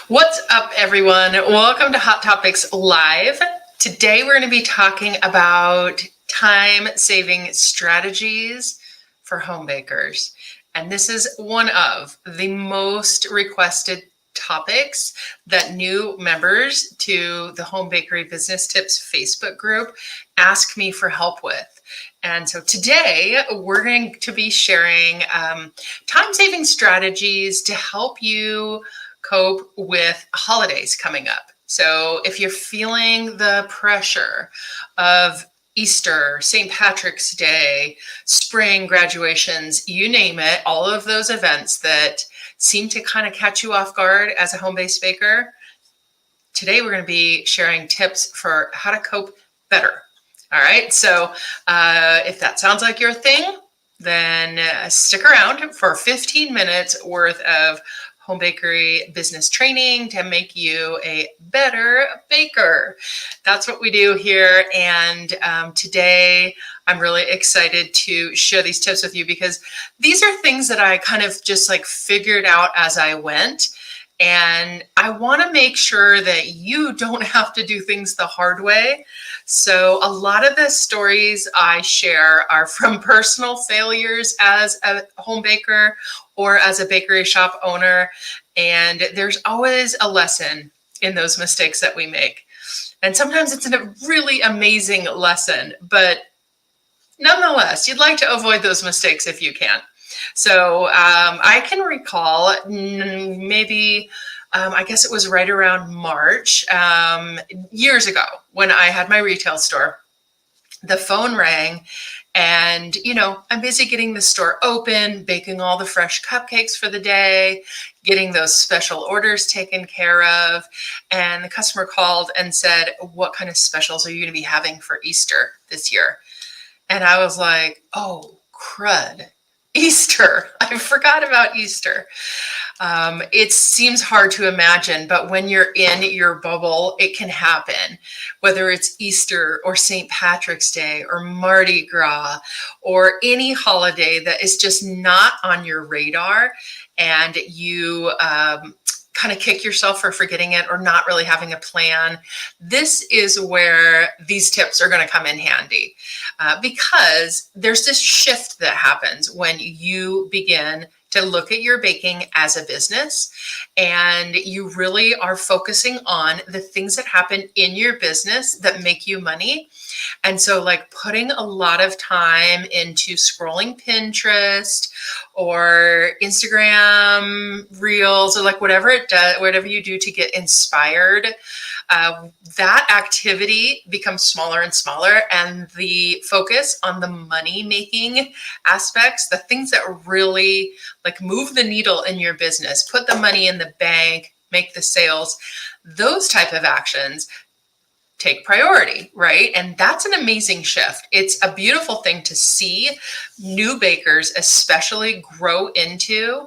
What's up, everyone? Welcome to Hot Topics Live. Today, we're going to be talking about time-saving strategies for home bakers. And this is one of the most requested topics that new members to the Home Bakery Business Tips Facebook group ask me for help with. And so today, we're going to be sharing time-saving strategies to help you cope with holidays coming up. So if you're feeling the pressure of Easter, St. Patrick's Day, spring graduations, you name it, all of those events that seem to kind of catch you off guard as a home-based baker, today we're going to be sharing tips for how to cope better. All right, so if that sounds like your thing, then stick around for 15 minutes worth of home bakery business training to make you a better baker. That's what we do here. And today I'm really excited to share these tips with you because these are things that I kind of just like figured out as I went. And I want to make sure that you don't have to do things the hard way. So a lot of the stories I share are from personal failures as a home baker or as a bakery shop owner. And there's always a lesson in those mistakes that we make. And sometimes it's a really amazing lesson, but nonetheless, you'd like to avoid those mistakes if you can. So I can recall maybe, I guess it was right around March, years ago when I had my retail store. The phone rang and, I'm busy getting the store open, baking all the fresh cupcakes for the day, getting those special orders taken care of. And the customer called and said, "What kind of specials are you going to be having for Easter this year?" And I was like, "Oh, crud. Easter. I forgot about Easter." It seems hard to imagine, but when you're in your bubble, it can happen. Whether it's Easter or St. Patrick's Day or Mardi Gras or any holiday that is just not on your radar and you kind of kick yourself for forgetting it or not really having a plan. This is where these tips are going to come in handy because there's this shift that happens when you begin to look at your baking as a business and you really are focusing on the things that happen in your business that make you money. And so like putting a lot of time into scrolling Pinterest or Instagram reels or like whatever it does, whatever you do to get inspired, that activity becomes smaller and smaller, and the focus on the money making aspects, the things that really like move the needle in your business, put the money in the bank, make the sales, those type of actions take priority, right? And that's an amazing shift. It's a beautiful thing to see new bakers especially grow into.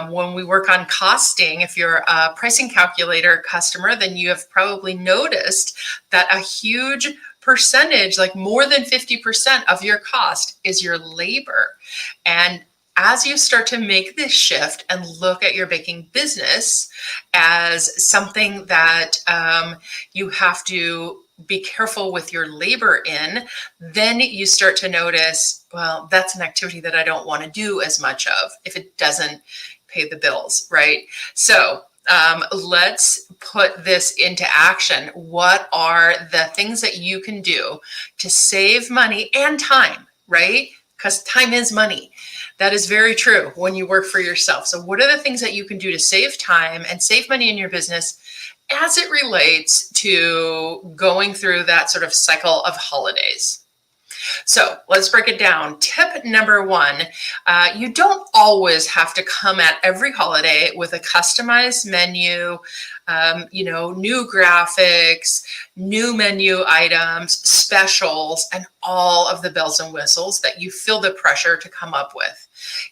When we work on costing, if you're a pricing calculator customer, then you have probably noticed that a huge percentage, like more than 50% of your cost is your labor. And as you start to make this shift and look at your baking business as something that you have to be careful with your labor in, then you start to notice, well, that's an activity that I don't want to do as much of if it doesn't pay the bills, right? So let's put this into action. What are the things that you can do to save money and time, right? Because time is money. That is very true when you work for yourself. So what are the things that you can do to save time and save money in your business as it relates to going through that sort of cycle of holidays? So let's break it down. Tip number one, you don't always have to come at every holiday with a customized menu, new graphics, new menu items, specials, and all of the bells and whistles that you feel the pressure to come up with.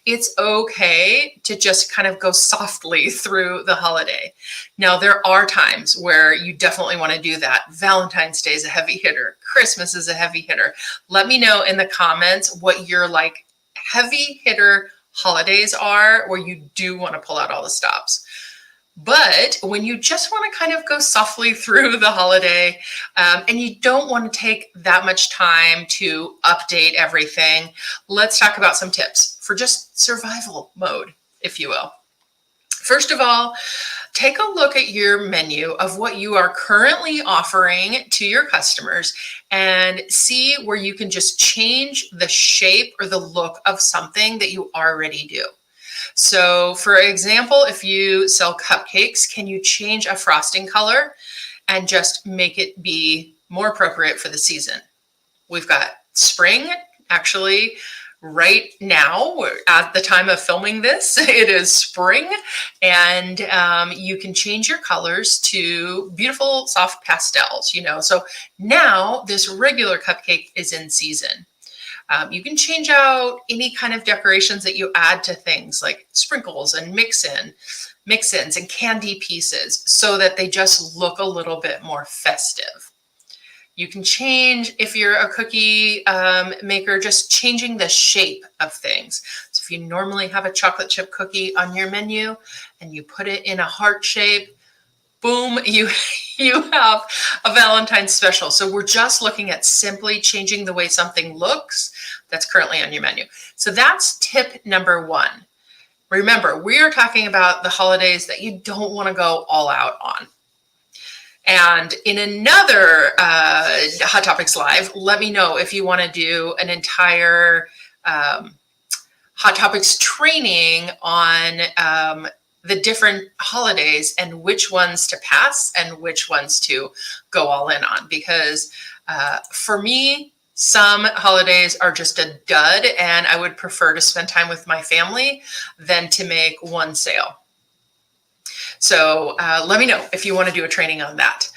It's okay to just kind of go softly through the holiday. Now, there are times where you definitely want to do that. Valentine's Day is a heavy hitter. Christmas is a heavy hitter. Let me know in the comments what your like heavy hitter holidays are where you do want to pull out all the stops. But when you just want to kind of go softly through the holiday and you don't want to take that much time to update everything, let's talk about some tips for just survival mode, if you will. First of all, take a look at your menu of what you are currently offering to your customers and see where you can just change the shape or the look of something that you already do. So for example, if you sell cupcakes, can you change a frosting color and just make it be more appropriate for the season? We've got spring, actually. Right now, at the time of filming this, it is spring, and you can change your colors to beautiful soft pastels, So now this regular cupcake is in season. You can change out any kind of decorations that you add to things like sprinkles and mix-ins and candy pieces so that they just look a little bit more festive. You can change, if you're a cookie maker, just changing the shape of things. So if you normally have a chocolate chip cookie on your menu and you put it in a heart shape, boom, you have a Valentine's special. So we're just looking at simply changing the way something looks that's currently on your menu. So that's tip number one. Remember, we are talking about the holidays that you don't want to go all out on. And in another Hot Topics Live, let me know if you want to do an entire Hot Topics training on the different holidays and which ones to pass and which ones to go all in on. Because for me, some holidays are just a dud, and I would prefer to spend time with my family than to make one sale. So let me know if you want to do a training on that.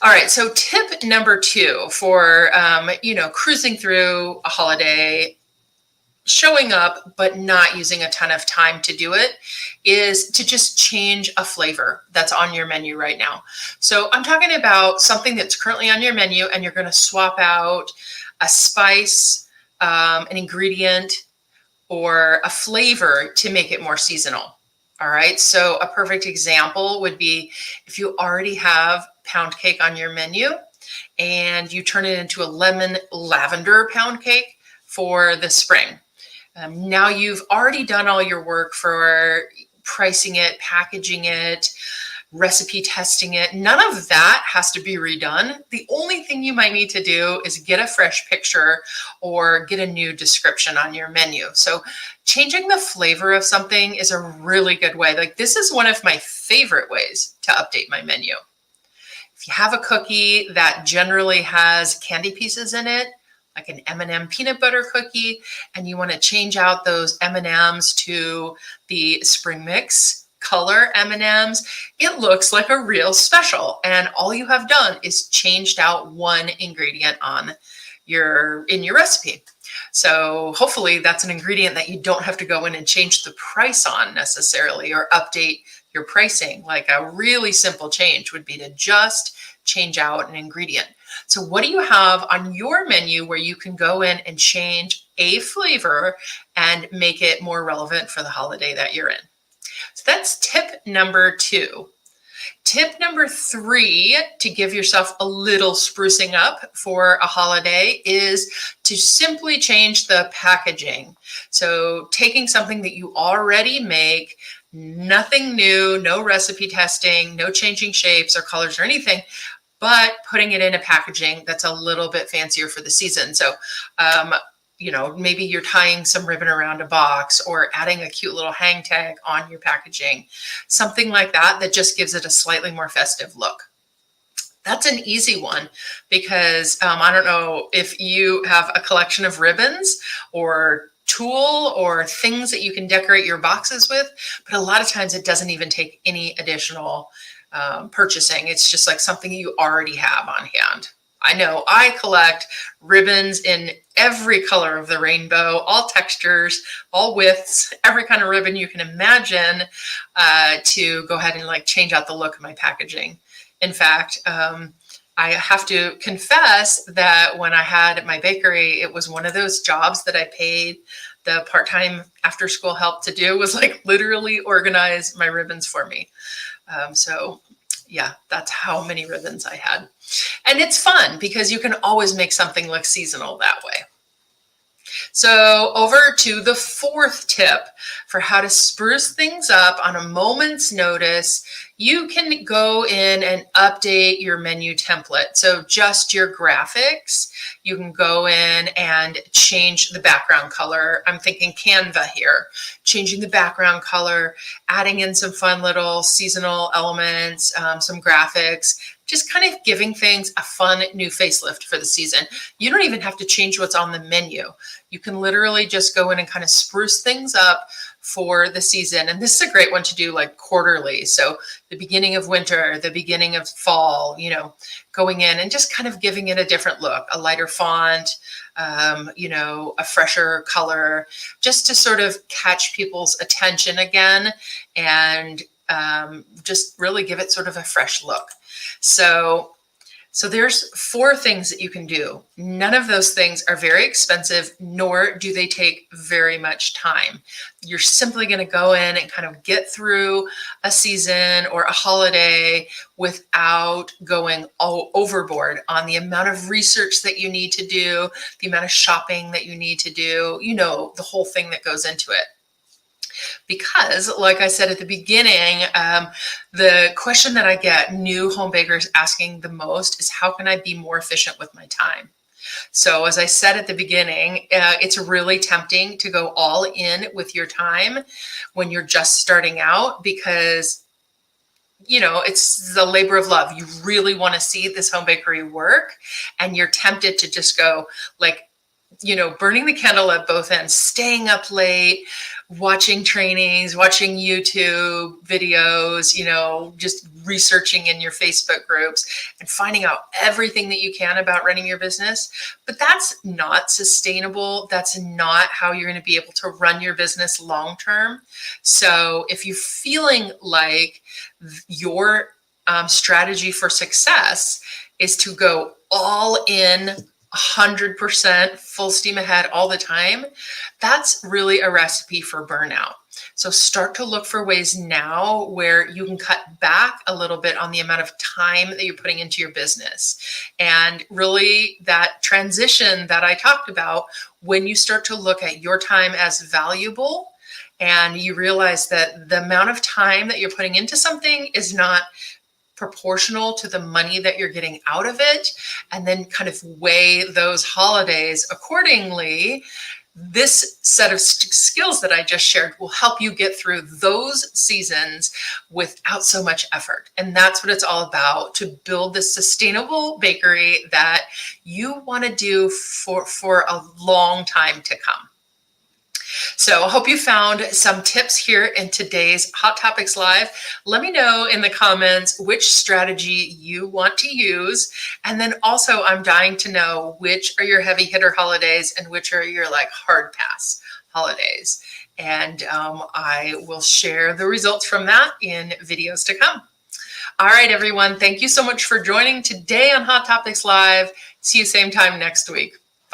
All right, so tip number two for, cruising through a holiday, showing up, but not using a ton of time to do it, is to just change a flavor that's on your menu right now. So I'm talking about something that's currently on your menu, and you're going to swap out a spice, an ingredient, or a flavor to make it more seasonal. All right, so a perfect example would be if you already have pound cake on your menu and you turn it into a lemon lavender pound cake for the spring. Now you've already done all your work for pricing it, packaging it, recipe testing it. None of that has to be redone. The only thing you might need to do is get a fresh picture or get a new description on your menu. So changing the flavor of something is a really good way. Like, this is one of my favorite ways to update my menu. If you have a cookie that generally has candy pieces in it, like an M&M peanut butter cookie, and you want to change out those M&Ms to the spring mix color M&Ms, it looks like a real special. And all you have done is changed out one ingredient in your recipe. So hopefully that's an ingredient that you don't have to go in and change the price on necessarily, or update your pricing. Like, a really simple change would be to just change out an ingredient. So what do you have on your menu where you can go in and change a flavor and make it more relevant for the holiday that you're in? So that's tip number two. Tip number three, to give yourself a little sprucing up for a holiday, is to simply change the packaging. So taking something that you already make, nothing new, no recipe testing, no changing shapes or colors or anything, but putting it in a packaging that's a little bit fancier for the season. So, maybe you're tying some ribbon around a box or adding a cute little hang tag on your packaging, something like that, that just gives it a slightly more festive look. That's an easy one because I don't know if you have a collection of ribbons or tulle or things that you can decorate your boxes with, but a lot of times it doesn't even take any additional purchasing. It's just like something you already have on hand. I know I collect ribbons in every color of the rainbow, all textures, all widths, every kind of ribbon you can imagine, to go ahead and change out the look of my packaging. In fact, I have to confess that when I had my bakery, it was one of those jobs that I paid the part-time after school help to do, was like literally organize my ribbons for me. So yeah, that's how many ribbons I had. And it's fun because you can always make something look seasonal that way. So over to the fourth tip for how to spruce things up on a moment's notice. You can go in and update your menu template. So just your graphics, you can go in and change the background color. I'm thinking Canva here, changing the background color, adding in some fun little seasonal elements, some graphics, just kind of giving things a fun new facelift for the season. You don't even have to change what's on the menu. You can literally just go in and kind of spruce things up for the season. And this is a great one to do like quarterly. So the beginning of winter, the beginning of fall, going in and just kind of giving it a different look, a lighter font, a fresher color, just to sort of catch people's attention again and just really give it sort of a fresh look. So there's 4 things that you can do. None of those things are very expensive, nor do they take very much time. You're simply going to go in and kind of get through a season or a holiday without going all overboard on the amount of research that you need to do, the amount of shopping that you need to do, the whole thing that goes into it. Because, like I said at the beginning, the question that I get new home bakers asking the most is, how can I be more efficient with my time? So as I said at the beginning, it's really tempting to go all in with your time when you're just starting out, because it's the labor of love. You really want to see this home bakery work, and you're tempted to just go burning the candle at both ends, staying up late, watching trainings, watching YouTube videos, just researching in your Facebook groups and finding out everything that you can about running your business. But that's not sustainable. That's not how you're going to be able to run your business long term. So if you're feeling like your strategy for success is to go all in, 100% full steam ahead all the time, that's really a recipe for burnout. So start to look for ways now where you can cut back a little bit on the amount of time that you're putting into your business. And really that transition that I talked about, when you start to look at your time as valuable and you realize that the amount of time that you're putting into something is not proportional to the money that you're getting out of it, and then kind of weigh those holidays accordingly, this set of skills that I just shared will help you get through those seasons without so much effort. And that's what it's all about, to build this sustainable bakery that you want to do for a long time to come. So I hope you found some tips here in today's Hot Topics Live. Let me know in the comments which strategy you want to use. And then also I'm dying to know which are your heavy hitter holidays and which are your hard pass holidays. And I will share the results from that in videos to come. All right, everyone. Thank you so much for joining today on Hot Topics Live. See you same time next week.